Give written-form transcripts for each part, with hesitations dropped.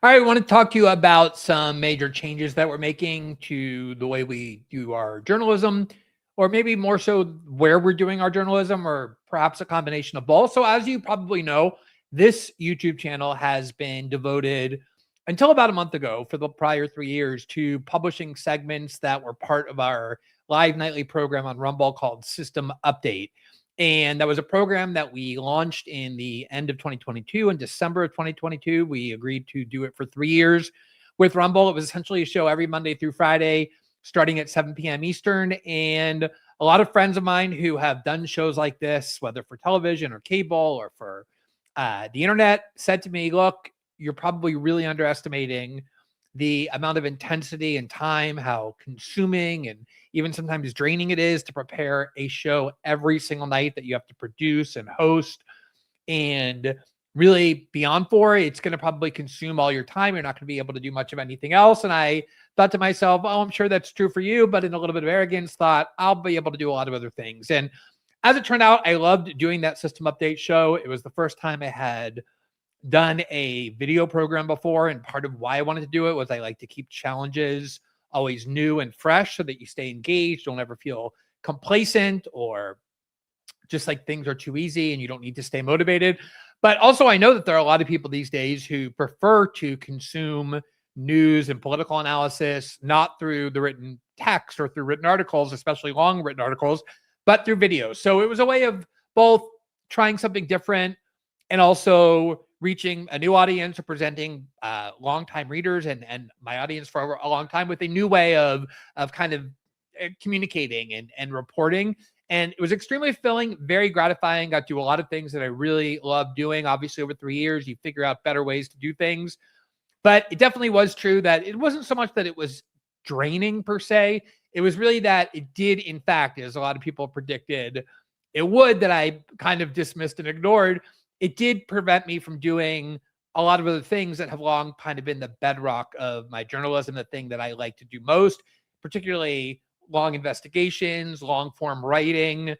All right, I want to talk to you about some major changes that we're making to the way we do our journalism, or maybe more so where we're doing our journalism, or perhaps a combination of both. So, as you probably know, this YouTube channel has been devoted until about a month ago for the prior 3 years to publishing segments that were part of our live nightly program on Rumble called System Update. And that was a program that we launched in the end of 2022. In December of 2022, we agreed to do it for 3 years with Rumble. It was essentially a show every Monday through Friday, starting at 7 p.m. Eastern. And a lot of friends of mine who have done shows like this, whether for television or cable or for the internet, said to me, look, you're probably really underestimating the amount of intensity and time, how consuming and even sometimes draining it is to prepare a show every single night that you have to produce and host and really be on for. It's going to probably consume all your time. You're not going to be able to do much of anything else. And I thought to myself, oh, I'm sure that's true for you, but in a little bit of arrogance, thought I'll be able to do a lot of other things. And as it turned out, I loved doing that system update show. It was the first time I had done a video program before, and part of why I wanted to do it was I like to keep challenges always new and fresh so that you stay engaged, don't ever feel complacent or just like things are too easy and you don't need to stay motivated. But also I know that there are a lot of people these days who prefer to consume news and political analysis not through the written text or through written articles, especially long written articles, but through videos. So it was a way of both trying something different and also reaching a new audience or presenting longtime readers and my audience for a long time with a new way of kind of communicating and reporting. And it was extremely fulfilling, very gratifying. Got to do a lot of things that I really love doing. Obviously, over 3 years, you figure out better ways to do things. But it definitely was true that it wasn't so much that it was draining per se. It was really that it did, in fact, as a lot of people predicted it would, that I kind of dismissed and ignored. It did prevent me from doing a lot of other things that have long kind of been the bedrock of my journalism, the thing that I like to do most, particularly long investigations, long form writing,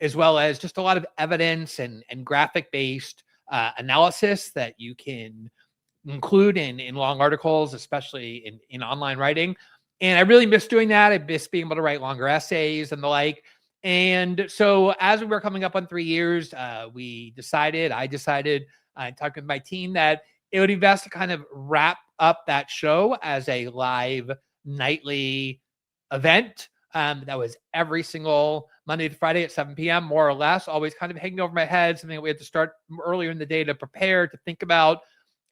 as well as just a lot of evidence and graphic-based analysis that you can include in long articles, especially in online writing. And I really miss doing that. I miss being able to write longer essays and the like. And so as we were coming up on 3 years, I decided, talking with my team, that it would be best to kind of wrap up that show as a live nightly event that was every single Monday to Friday at 7 p.m., more or less, always kind of hanging over my head, something that we had to start earlier in the day to prepare, to think about.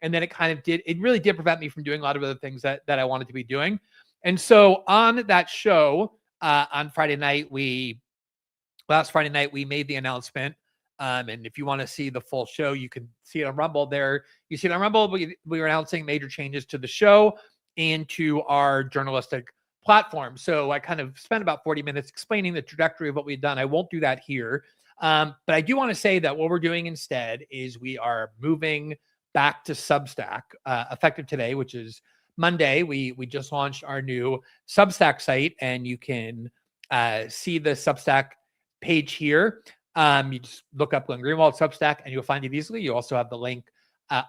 And then it really did prevent me from doing a lot of other things that I wanted to be doing. And so on that show, on Friday night, last Friday night, we made the announcement. And if you want to see the full show, you can see it on Rumble there. You see it on Rumble. We were announcing major changes to the show and to our journalistic platform. So I kind of spent about 40 minutes explaining the trajectory of what we've done. I won't do that here. But I do want to say that what we're doing instead is we are moving back to Substack, effective today, which is Monday. We just launched our new Substack site, and you can see the Substack page here. You just look up Glenn Greenwald Substack and you'll find it easily. You also have the link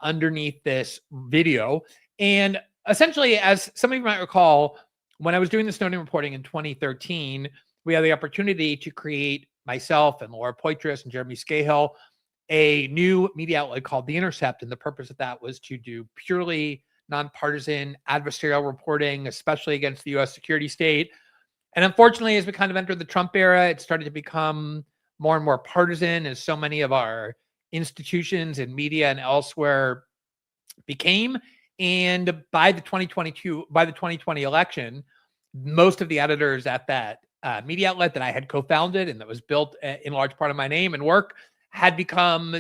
underneath this video. And essentially, as some of you might recall, when I was doing the Snowden reporting in 2013, we had the opportunity to create, myself and Laura Poitras and Jeremy Scahill, a new media outlet called The Intercept. And the purpose of that was to do purely nonpartisan adversarial reporting, especially against the U.S. security state. And unfortunately, as we kind of entered the Trump era, it started to become more and more partisan, as so many of our institutions and media and elsewhere became. And by the 2020 election, most of the editors at that media outlet that I had co-founded and that was built in large part of my name and work had become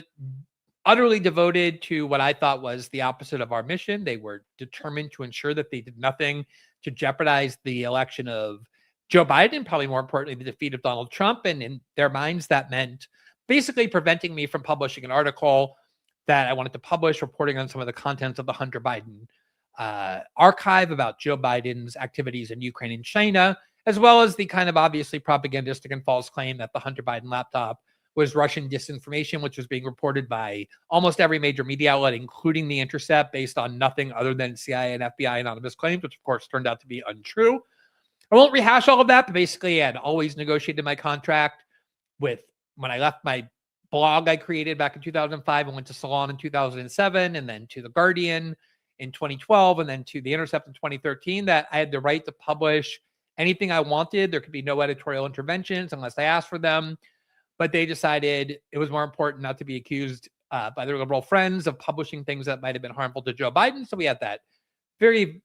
utterly devoted to what I thought was the opposite of our mission. They were determined to ensure that they did nothing to jeopardize the election of Joe Biden, probably more importantly, the defeat of Donald Trump. And in their minds, that meant basically preventing me from publishing an article that I wanted to publish, reporting on some of the contents of the Hunter Biden archive about Joe Biden's activities in Ukraine and China, as well as the kind of obviously propagandistic and false claim that the Hunter Biden laptop was Russian disinformation, which was being reported by almost every major media outlet, including The Intercept, based on nothing other than CIA and FBI anonymous claims, which of course turned out to be untrue. I won't rehash all of that, but basically I had always negotiated my contract with, when I left my blog I created back in 2005 and went to Salon in 2007, and then to The Guardian in 2012, and then to The Intercept in 2013, that I had the right to publish anything I wanted. There could be no editorial interventions unless I asked for them. But they decided it was more important not to be accused by their liberal friends of publishing things that might have been harmful to Joe Biden. So we had that very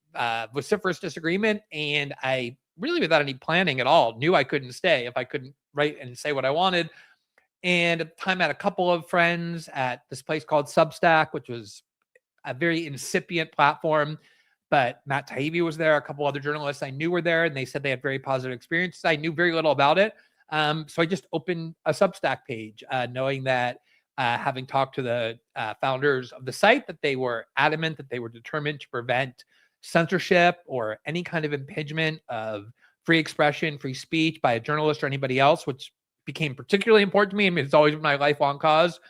vociferous disagreement. And I really, without any planning at all, knew I couldn't stay if I couldn't write and say what I wanted. And at the time, I had a couple of friends at this place called Substack, which was a very incipient platform. But Matt Taibbi was there. A couple other journalists I knew were there, and they said they had very positive experiences. I knew very little about it. So I just opened a Substack page, knowing that having talked to the founders of the site, that they were adamant that they were determined to prevent censorship or any kind of impingement of free expression, free speech by a journalist or anybody else, which became particularly important to me. I mean, it's always been my lifelong cause,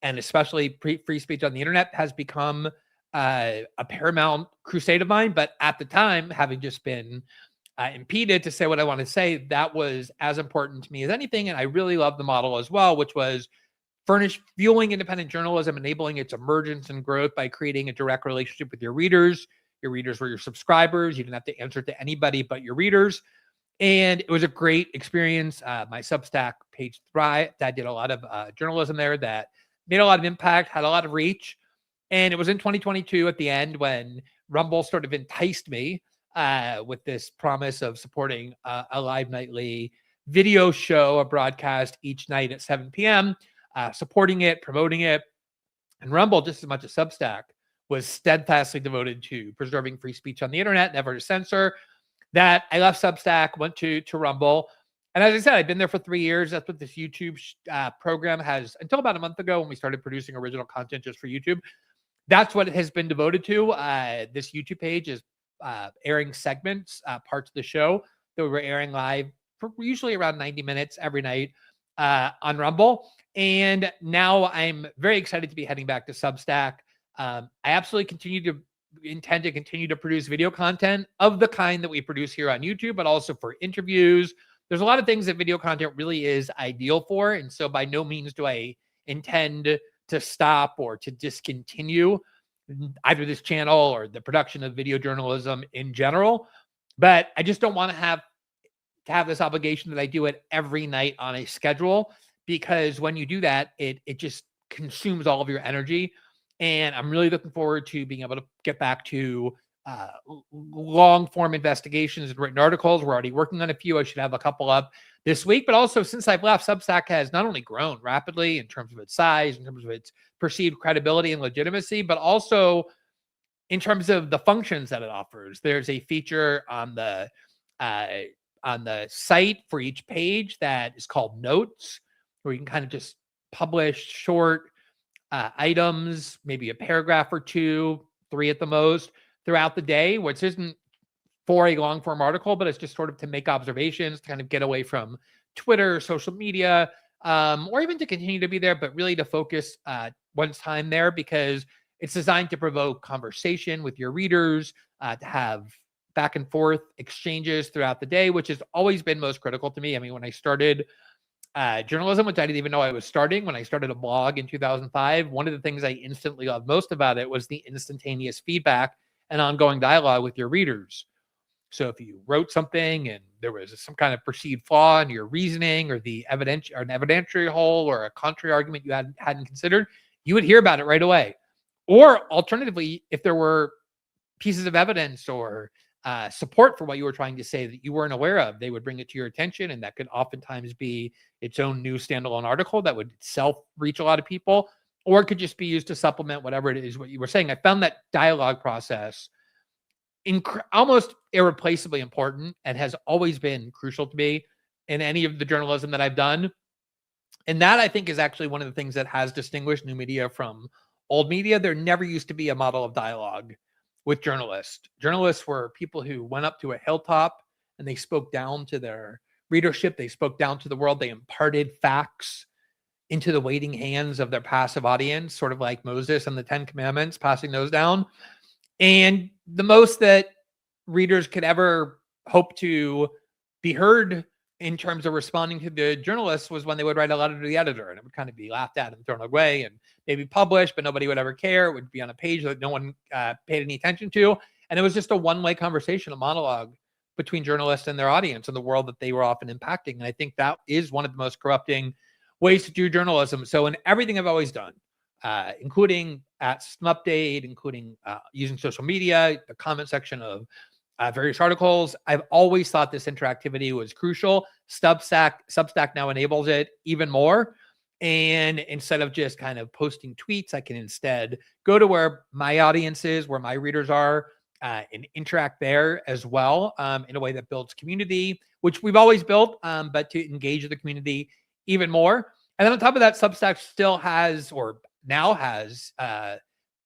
and especially free speech on the internet has become a paramount crusade of mine. But at the time, having just been impeded to say what I want to say, that was as important to me as anything. And I really love the model as well, which was fueling independent journalism, enabling its emergence and growth by creating a direct relationship with your readers. Your readers were your subscribers. You didn't have to answer to anybody but your readers. And it was a great experience. My Substack page thrived. I did a lot of journalism there that made a lot of impact, had a lot of reach. And it was in 2022 at the end when Rumble sort of enticed me with this promise of supporting a live nightly video show, a broadcast each night at 7 p.m., supporting it, promoting it. And Rumble, just as much as Substack, was steadfastly devoted to preserving free speech on the internet, never to censor. That I left Substack, went to Rumble. And as I said, I've been there for 3 years. That's what this YouTube program has, until about a month ago when we started producing original content just for YouTube. That's what it has been devoted to. This YouTube page is airing segments, parts of the show that we were airing live for usually around 90 minutes every night on Rumble. And now I'm very excited to be heading back to Substack. I absolutely intend to continue to produce video content of the kind that we produce here on YouTube, but also for interviews. There's a lot of things that video content really is ideal for. And so by no means do I intend to stop or to discontinue either this channel or the production of video journalism in general. But I just don't want to have this obligation that I do it every night on a schedule, because when you do that, it just consumes all of your energy. And I'm really looking forward to being able to get back to long form investigations and written articles. We're already working on a few. I should have a couple up this week. But also, since I've left, Substack has not only grown rapidly in terms of its size, in terms of its perceived credibility and legitimacy, but also in terms of the functions that it offers. There's a feature on the site for each page that is called Notes, where you can kind of just publish short items, maybe a paragraph or 2, 3 at the most, throughout the day, which isn't for a long form article, but it's just sort of to make observations, to kind of get away from Twitter, social media, or even to continue to be there, but really to focus one's time there, because it's designed to provoke conversation with your readers, to have back and forth exchanges throughout the day, which has always been most critical to me. I mean, when I started journalism, which I didn't even know I was starting, when I started a blog in 2005, one of the things I instantly loved most about it was the instantaneous feedback and ongoing dialogue with your readers. So if you wrote something and there was some kind of perceived flaw in your reasoning, or an evidentiary hole, or a contrary argument you hadn't considered, you would hear about it right away. Or alternatively, if there were pieces of evidence or support for what you were trying to say that you weren't aware of, they would bring it to your attention, and that could oftentimes be its own new standalone article that would itself reach a lot of people, or it could just be used to supplement whatever it is what you were saying. I found that dialogue process almost irreplaceably important, and has always been crucial to me in any of the journalism that I've done. And that, I think, is actually one of the things that has distinguished new media from old media. There never used to be a model of dialogue with journalists. Journalists were people who went up to a hilltop and they spoke down to their readership. They spoke down to the world. They imparted facts into the waiting hands of their passive audience, sort of like Moses and the 10 Commandments, passing those down. And the most that readers could ever hope to be heard in terms of responding to the journalists was when they would write a letter to the editor, and it would kind of be laughed at and thrown away and maybe published, but nobody would ever care. It would be on a page that no one paid any attention to. And it was just a one-way conversation, a monologue between journalists and their audience and the world that they were often impacting. And I think that is one of the most corrupting ways to do journalism. So in everything I've always done, including at Update, including using social media, the comment section of various articles, I've always thought this interactivity was crucial. Substack now enables it even more. And instead of just kind of posting tweets, I can instead go to where my audience is, where my readers are, and interact there as well, in a way that builds community, which we've always built, but to engage the community even more. And then on top of that, Substack still has, or now has,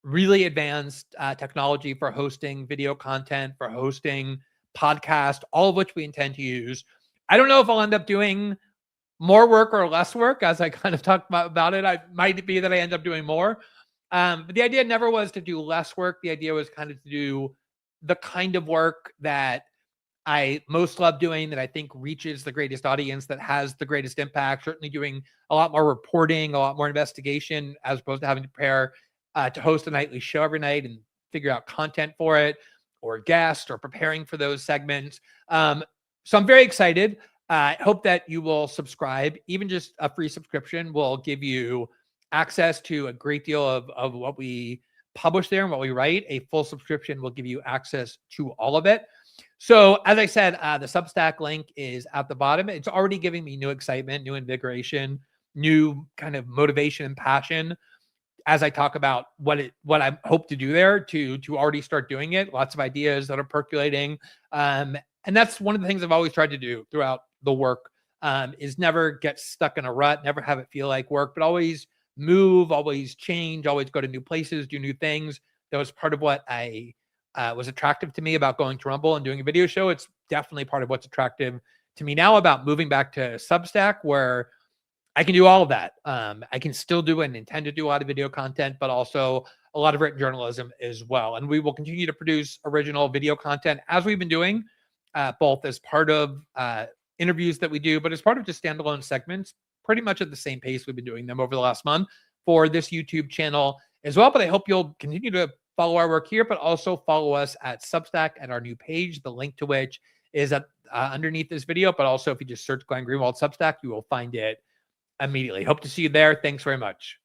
really advanced technology for hosting video content, for hosting podcast, all of which we intend to use. I don't know if I'll end up doing more work or less work, as I kind of talked about it. I might be that I end up doing more. But the idea never was to do less work. The idea was kind of to do the kind of work that I most love doing, that I think reaches the greatest audience, that has the greatest impact. Certainly doing a lot more reporting, a lot more investigation, as opposed to having to prepare to host a nightly show every night and figure out content for it, or guests, or preparing for those segments. So I'm very excited. I hope that you will subscribe. Even just a free subscription will give you access to a great deal of what we publish there and what we write. A full subscription will give you access to all of it. So as I said, the Substack link is at the bottom. It's already giving me new excitement, new invigoration, new kind of motivation and passion as I talk about what I hope to do there, to already start doing it. Lots of ideas that are percolating. And that's one of the things I've always tried to do throughout the work, is never get stuck in a rut, never have it feel like work, but always move, always change, always go to new places, do new things. That was part of what I was attractive to me about going to Rumble and doing a video show. It's definitely part of what's attractive to me now about moving back to Substack, where I can do all of that. I can still do and intend to do a lot of video content, but also a lot of written journalism as well. And we will continue to produce original video content as we've been doing, both as part of interviews that we do, but as part of just standalone segments, pretty much at the same pace we've been doing them over the last month for this YouTube channel as well. But I hope you'll continue to follow our work here, but also follow us at Substack at our new page, the link to which is at underneath this video. But also, if you just search Glenn Greenwald Substack, you will find it immediately. Hope to see you there. Thanks very much.